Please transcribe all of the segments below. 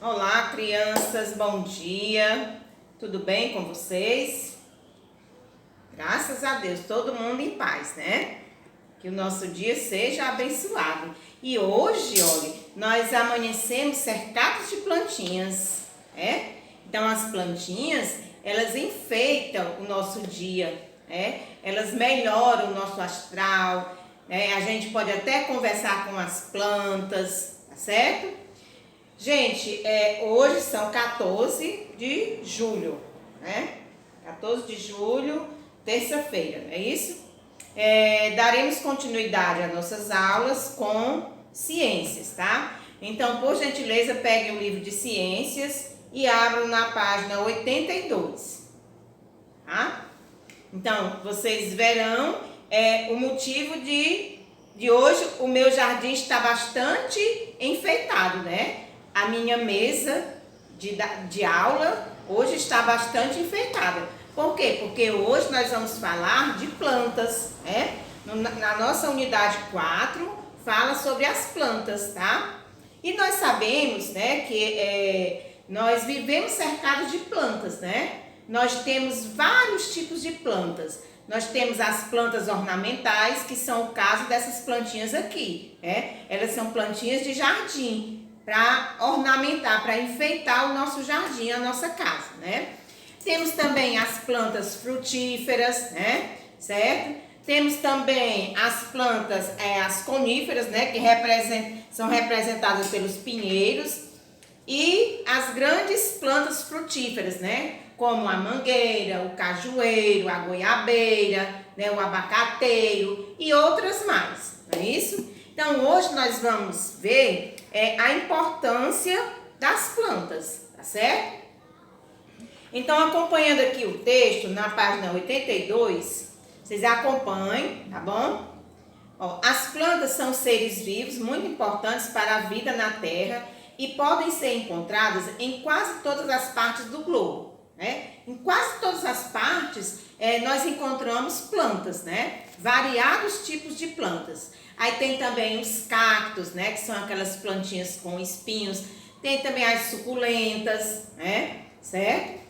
Olá, crianças, bom dia. Tudo bem com vocês? Graças a Deus, todo mundo em paz, né? Que o nosso dia seja abençoado. E hoje, olha, nós amanhecemos cercados de plantinhas, né? Então, as plantinhas, elas enfeitam o nosso dia, né? Elas melhoram o nosso astral, né? A gente pode até conversar com as plantas, tá certo? Gente, hoje são 14 de julho, né? 14 de julho, terça-feira, não é isso? Daremos continuidade às nossas aulas com ciências, tá? Então, por gentileza, peguem o livro de ciências e abram na página 82, tá? Então, vocês verão o motivo de hoje o meu jardim está bastante enfeitado, né? A minha mesa de aula hoje está bastante enfeitada. Por quê? Porque hoje nós vamos falar de plantas, né? Na nossa unidade 4, fala sobre as plantas, tá? E nós sabemos, né, que nós vivemos cercados de plantas, né? Nós temos vários tipos de plantas. Nós temos as plantas ornamentais, que são o caso dessas plantinhas aqui, né? Elas são plantinhas de jardim, para ornamentar, para enfeitar o nosso jardim, a nossa casa, né? Temos também as plantas frutíferas, né? Certo? Temos também as plantas, as coníferas, né? Que são representadas pelos pinheiros. E as grandes plantas frutíferas, né? Como a mangueira, o cajueiro, a goiabeira, né? O abacateiro e outras mais, não é isso? Então, hoje nós vamos ver a importância das plantas, tá certo? Então, acompanhando aqui o texto, na página 82, vocês acompanhem, tá bom? Ó, as plantas são seres vivos muito importantes para a vida na Terra e podem ser encontradas em quase todas as partes do globo, né? Em quase todas as partes, nós encontramos plantas, né? Variados tipos de plantas. Aí tem também os cactos, né? Que são aquelas plantinhas com espinhos. Tem também as suculentas, né? Certo?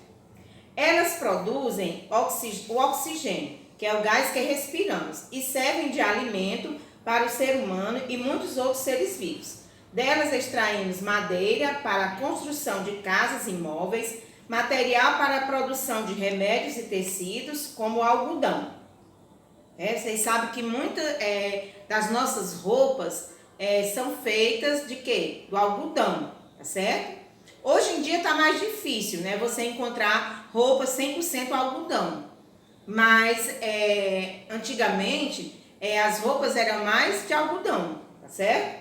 Elas produzem o oxigênio, que é o gás que respiramos, e servem de alimento para o ser humano e muitos outros seres vivos. Delas extraímos madeira para a construção de casas e móveis, material para a produção de remédios e tecidos, como o algodão. Vocês sabem que muitas das nossas roupas são feitas de quê? Do algodão, tá certo? Hoje em dia tá mais difícil, né? Você encontrar roupas 100% algodão. Mas antigamente as roupas eram mais de algodão, tá certo?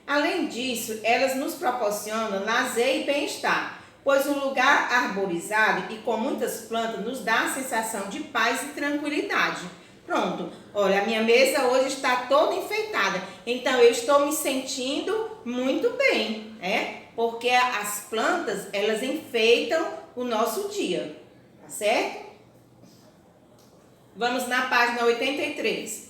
Além disso, elas nos proporcionam lazer e bem-estar, pois um lugar arborizado e com muitas plantas nos dá a sensação de paz e tranquilidade. Pronto, olha, a minha mesa hoje está toda enfeitada, então eu estou me sentindo muito bem, né? Porque as plantas, elas enfeitam o nosso dia, tá certo? Vamos na página 83.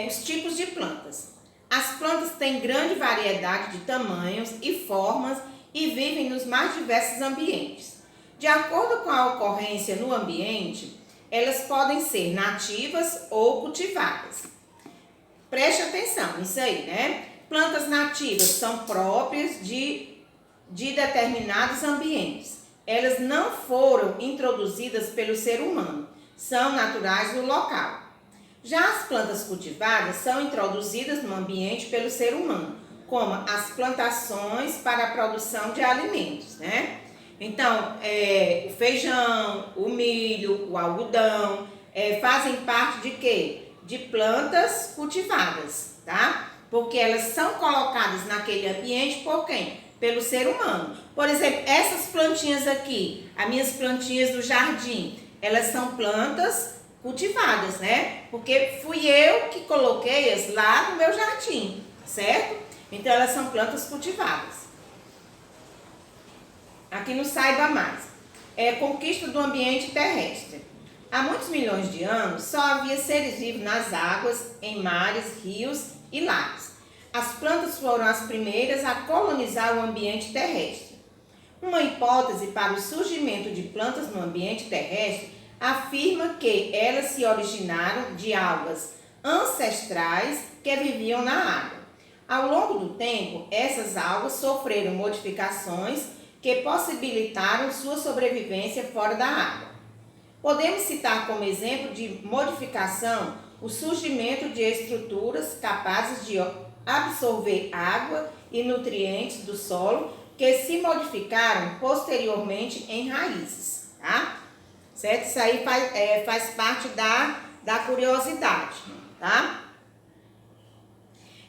Os tipos de plantas. As plantas têm grande variedade de tamanhos e formas e vivem nos mais diversos ambientes. De acordo com a ocorrência no ambiente, elas podem ser nativas ou cultivadas. Preste atenção nisso aí, né? Plantas nativas são próprias de determinados ambientes. Elas não foram introduzidas pelo ser humano, são naturais do local. Já as plantas cultivadas são introduzidas no ambiente pelo ser humano, como as plantações para a produção de alimentos, né? Então, o feijão, o milho, o algodão, fazem parte de quê? De plantas cultivadas, tá? Porque elas são colocadas naquele ambiente por quem? Pelo ser humano. Por exemplo, essas plantinhas aqui, as minhas plantinhas do jardim, elas são plantas cultivadas, né? Porque fui eu que coloquei-as lá no meu jardim, certo? Então, elas são plantas cultivadas. Aqui no Saiba Mais. Conquista do ambiente terrestre. Há muitos milhões de anos, só havia seres vivos nas águas, em mares, rios e lagos. As plantas foram as primeiras a colonizar o ambiente terrestre. Uma hipótese para o surgimento de plantas no ambiente terrestre afirma que elas se originaram de algas ancestrais que viviam na água. Ao longo do tempo, essas algas sofreram modificações que possibilitaram sua sobrevivência fora da água. Podemos citar como exemplo de modificação o surgimento de estruturas capazes de absorver água e nutrientes do solo que se modificaram posteriormente em raízes, tá? Certo? Isso aí faz parte da curiosidade, tá?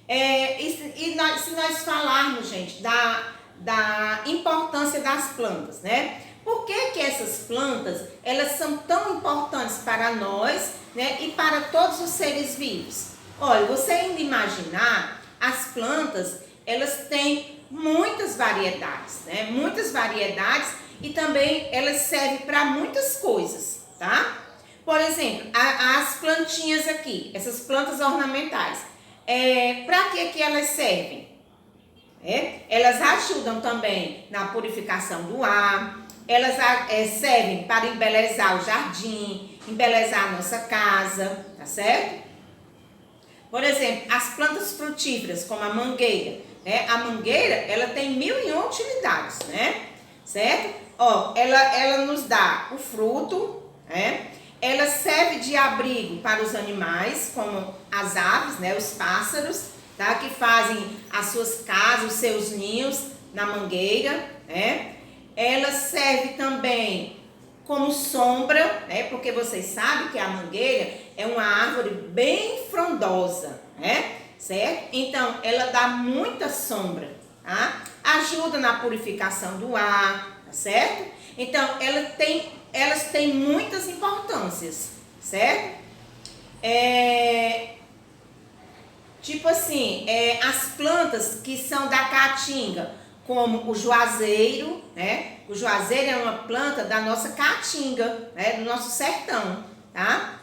Se nós falarmos, gente, da importância das plantas, né? Por que essas plantas, elas são tão importantes para nós, né? E para todos os seres vivos? Olha, você ainda imaginar, as plantas, elas têm muitas variedades, né? Muitas variedades e também elas servem para muitas coisas, tá? Por exemplo, as plantinhas aqui, essas plantas ornamentais, para que elas servem? Elas ajudam também na purificação do ar, elas servem para embelezar o jardim, embelezar a nossa casa, tá certo? Por exemplo, as plantas frutíferas, como a mangueira, né? A mangueira, ela tem 1001 utilidades, né? Certo? Ó, ela nos dá o fruto, né? Ela serve de abrigo para os animais, como as aves, né? Os pássaros, tá? Que fazem as suas casas, os seus ninhos na mangueira, né? Ela serve também como sombra, né? Porque vocês sabem que a mangueira é uma árvore bem frondosa, né? Certo? Então, ela dá muita sombra, tá? Ajuda na purificação do ar, tá certo? Então, elas têm muitas importâncias, certo? Tipo assim, as plantas que são da caatinga, como o juazeiro, né? O juazeiro é uma planta da nossa caatinga, né? Do nosso sertão, tá?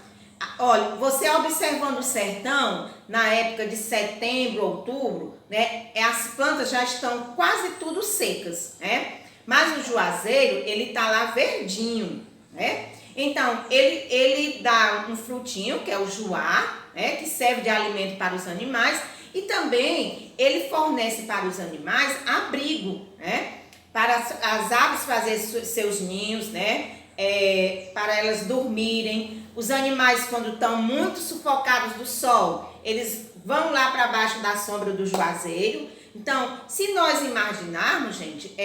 Olha, você observando o sertão, na época de setembro, outubro, né? As plantas já estão quase tudo secas, né? Mas o juazeiro, ele tá lá verdinho, né? Então, ele dá um frutinho, que é o juá, né? Que serve de alimento para os animais. E também ele fornece para os animais abrigo, né? Para as aves fazerem seus ninhos, né? Para elas dormirem. Os animais, quando estão muito sufocados do sol, eles vão lá para baixo da sombra do juazeiro. Então, se nós imaginarmos, gente,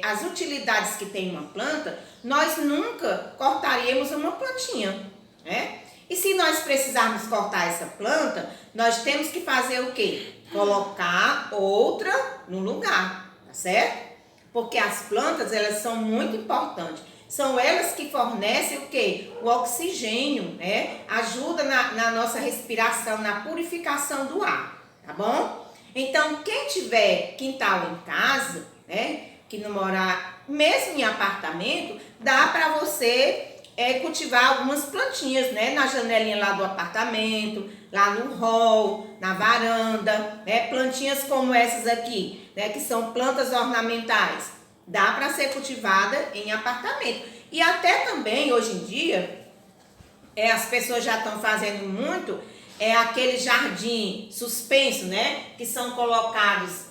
as utilidades que tem uma planta, nós nunca cortaríamos uma plantinha, né? E se nós precisarmos cortar essa planta, nós temos que fazer o quê? Colocar outra no lugar, tá certo? Porque as plantas, elas são muito importantes. São elas que fornecem o quê? O oxigênio, né? Ajuda na nossa respiração, na purificação do ar, tá bom? Então, quem tiver quintal em casa, né? Que não morar mesmo em apartamento, dá para você cultivar algumas plantinhas, né? Na janelinha lá do apartamento, lá no hall, na varanda, né? Plantinhas como essas aqui, né? Que são plantas ornamentais. Dá para ser cultivada em apartamento. E até também, hoje em dia, as pessoas já estão fazendo muito, aquele jardim suspenso, né? Que são colocados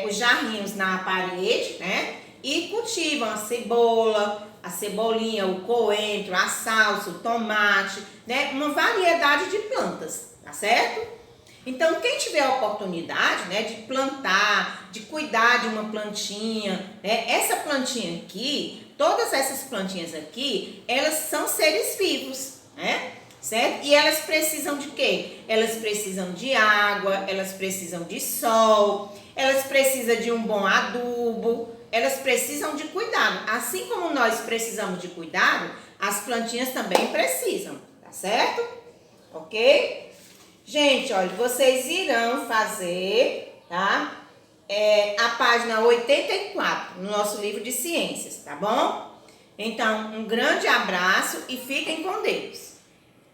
os jarrinhos na parede, né? E cultivam a cebola, a cebolinha, o coentro, a salsa, o tomate, né? Uma variedade de plantas, tá certo? Então, quem tiver a oportunidade, né, de plantar, de cuidar de uma plantinha, né? Essa plantinha aqui, todas essas plantinhas aqui, elas são seres vivos, né? Certo? E elas precisam de quê? Elas precisam de água, elas precisam de sol, elas precisam de um bom adubo, elas precisam de cuidado. Assim como nós precisamos de cuidado, as plantinhas também precisam, tá certo? Ok? Gente, olha, vocês irão fazer, tá? A página 84 no nosso livro de ciências, tá bom? Então, um grande abraço e fiquem com Deus.